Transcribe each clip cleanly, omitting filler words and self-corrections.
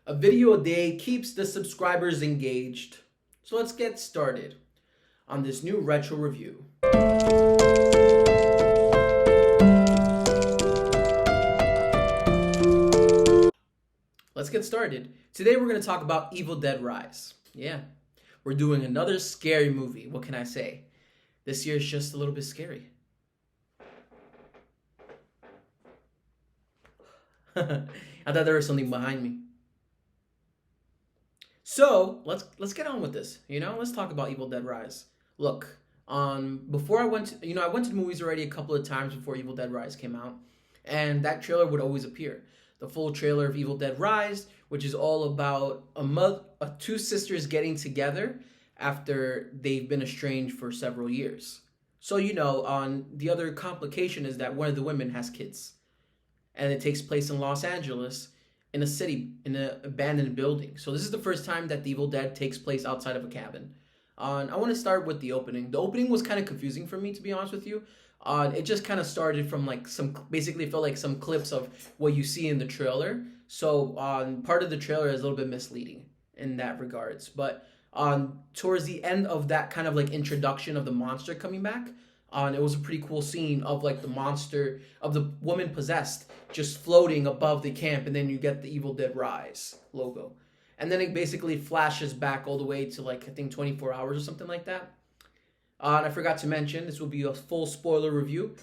A video a day keeps the subscribers engaged. So let's get started on this new retro review. Let's get started. Today we're going to talk about Evil Dead Rise. Yeah, we're doing another scary movie. What can I say? This year is just a little bit scary. I thought there was something behind me. So let's get on with this. Let's talk about Evil Dead Rise. Look, before I went to, I went to the movies already a couple of times before Evil Dead Rise came out, and that trailer would always appear. The full trailer of Evil Dead Rise, which is all about two sisters getting together after they've been estranged for several years. So on the other complication is that one of the women has kids, and it takes place in Los Angeles, in a city, in an abandoned building. So this is the first time that the Evil Dead takes place outside of a cabin. I want to start with the opening. The opening was kind of confusing for me, to be honest with you. It just kind of started from basically felt like some clips of what you see in the trailer. So part of the trailer is a little bit misleading in that regards. But towards the end of that kind of introduction of the monster coming back, it was a pretty cool scene of the monster of the woman possessed just floating above the camp, and then you get the Evil Dead Rise logo, and then it basically flashes back all the way to I think 24 hours or something like that. And I forgot to mention this will be a full spoiler review,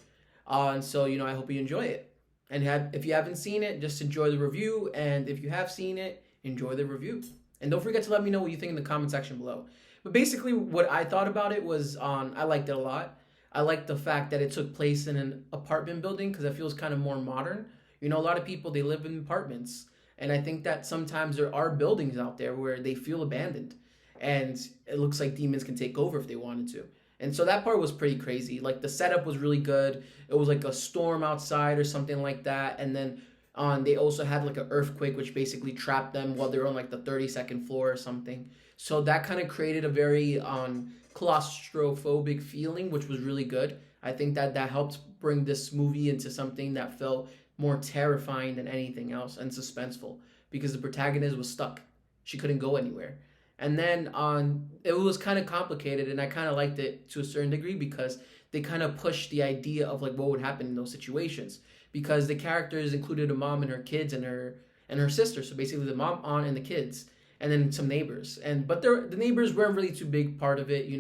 and so I hope you enjoy it. And if you haven't seen it, just enjoy the review, and if you have seen it, enjoy the review. And don't forget to let me know what you think in the comment section below. But basically, what I thought about it was I liked it a lot. I like the fact that it took place in an apartment building because it feels kind of more modern. A lot of people, they live in apartments. And I think that sometimes there are buildings out there where they feel abandoned. And it looks like demons can take over if they wanted to. And so that part was pretty crazy. The setup was really good. It was like a storm outside or something like that. And then they also had an earthquake, which basically trapped them while they were on the 32nd floor or something. So that kind of created a very claustrophobic feeling, which was really good. I think that helped bring this movie into something that felt more terrifying than anything else and suspenseful, because the protagonist was stuck. She couldn't go anywhere. And then it was kind of complicated, and I kind of liked it to a certain degree because they kind of pushed the idea of what would happen in those situations, because the characters included a mom and her kids and her sister. So basically the mom, aunt, and the kids, and then some neighbors. But the neighbors weren't really too big part of it.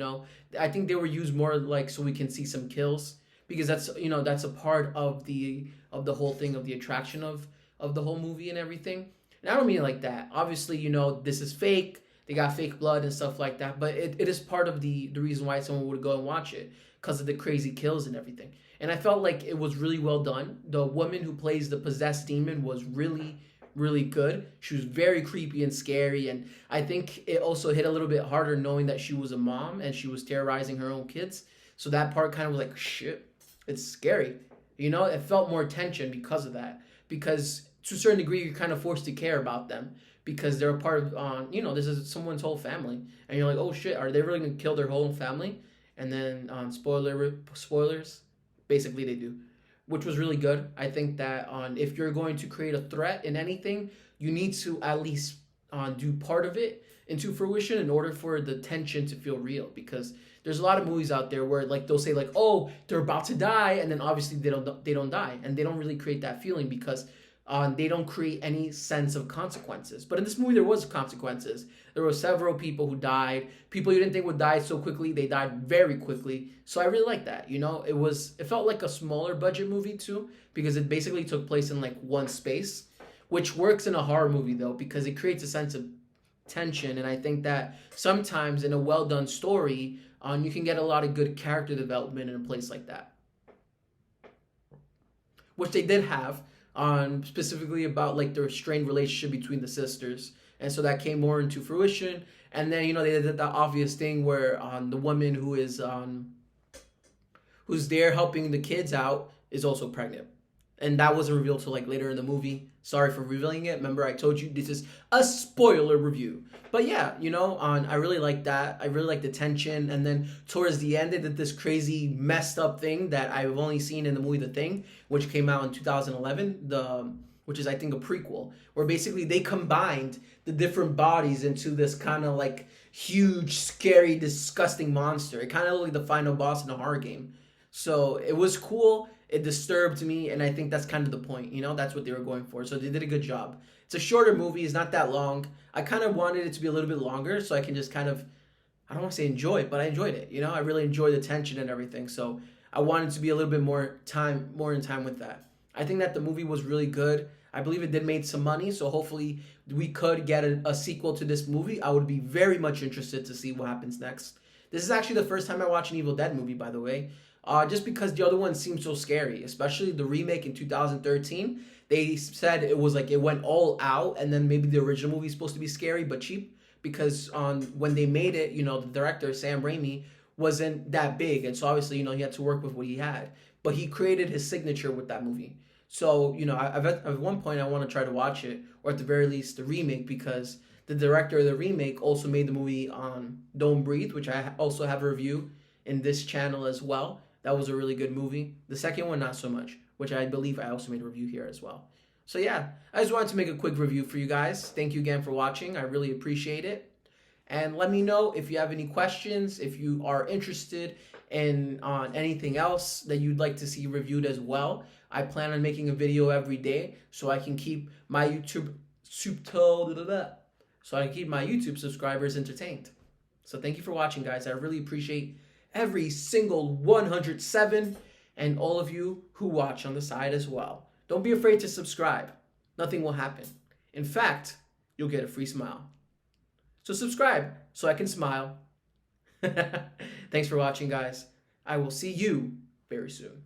I think they were used more so we can see some kills, because that's a part of the whole thing, of the attraction of the whole movie and everything. And I don't mean it like that. Obviously, this is fake. They got fake blood and stuff like that. But it is part of the reason why someone would go and watch it, because of the crazy kills and everything. And I felt like it was really well done. The woman who plays the possessed demon was really, really good. She was very creepy and scary, and I think it also hit a little bit harder knowing that she was a mom and she was terrorizing her own kids. So that part kind of was shit, it's scary. It felt more tension because of that, because to a certain degree you're kind of forced to care about them because they're a part of this is someone's whole family, and you're like, oh shit, are they really gonna kill their whole family? And then spoilers, basically they do, which was really good. I think that if you're going to create a threat in anything, you need to at least do part of it into fruition in order for the tension to feel real. Because there's a lot of movies out there where they'll say oh, they're about to die, and then obviously they don't die, and they don't really create that feeling because they don't create any sense of consequences. But in this movie, there was consequences. There were several people who died. People you didn't think would die so quickly, they died very quickly. So I really like that. It felt like a smaller budget movie too, because it basically took place in one space, which works in a horror movie though, because it creates a sense of tension. And I think that sometimes in a well done story, you can get a lot of good character development in a place like that, which they did have. Specifically about the strained relationship between the sisters, and so that came more into fruition. And then they did that obvious thing where the woman who's there helping the kids out is also pregnant, and that wasn't revealed till later in the movie. Sorry for revealing it. Remember, I told you this is a spoiler review. But yeah, I really like that. I really like the tension. And then towards the end, they did this crazy messed up thing that I've only seen in the movie The Thing, which came out in 2011. which is I think a prequel, where basically they combined the different bodies into this kind of like huge, scary, disgusting monster. It kind of looked like the final boss in a horror game. So it was cool. It disturbed me, and I think that's kind of the point. You know, that's what they were going for. So they did a good job. It's a shorter movie. It's not that long. I kind of wanted it to be a little bit longer so I can just kind of, I don't want to say enjoy it, but I enjoyed it. You know, I really enjoyed the tension and everything. So I wanted to be a little bit more in time with that. I think that the movie was really good. I believe it did make some money, so hopefully we could get a sequel to this movie. I would be very much interested to see what happens next. This is actually the first time I watch an Evil Dead movie, by the way. Just because the other one seemed so scary, especially the remake in 2013. They said it was like it went all out, and then maybe the original movie is supposed to be scary but cheap because on when they made it, you know, the director Sam Raimi wasn't that big, and so obviously, you know, he had to work with what he had. But he created his signature with that movie. So, you know, at one point I want to try to watch it, or at the very least the remake, because the director of the remake also made the movie on Don't Breathe, which I also have a review in this channel as well. That was a really good movie. The second one, not so much, which I believe I also made a review here as well. So yeah, I just wanted to make a quick review for you guys. Thank you again for watching. I really appreciate it. And let me know if you have any questions, if you are interested in on anything else that you'd like to see reviewed as well. I plan on making a video every day so I can keep my YouTube subscribers entertained. So thank you for watching, guys. I really appreciate every single 107 and all of you who watch on the side as well. Don't be afraid to subscribe. Nothing will happen. In fact, you'll get a free smile. So subscribe so I can smile. Thanks for watching, guys. I will see you very soon.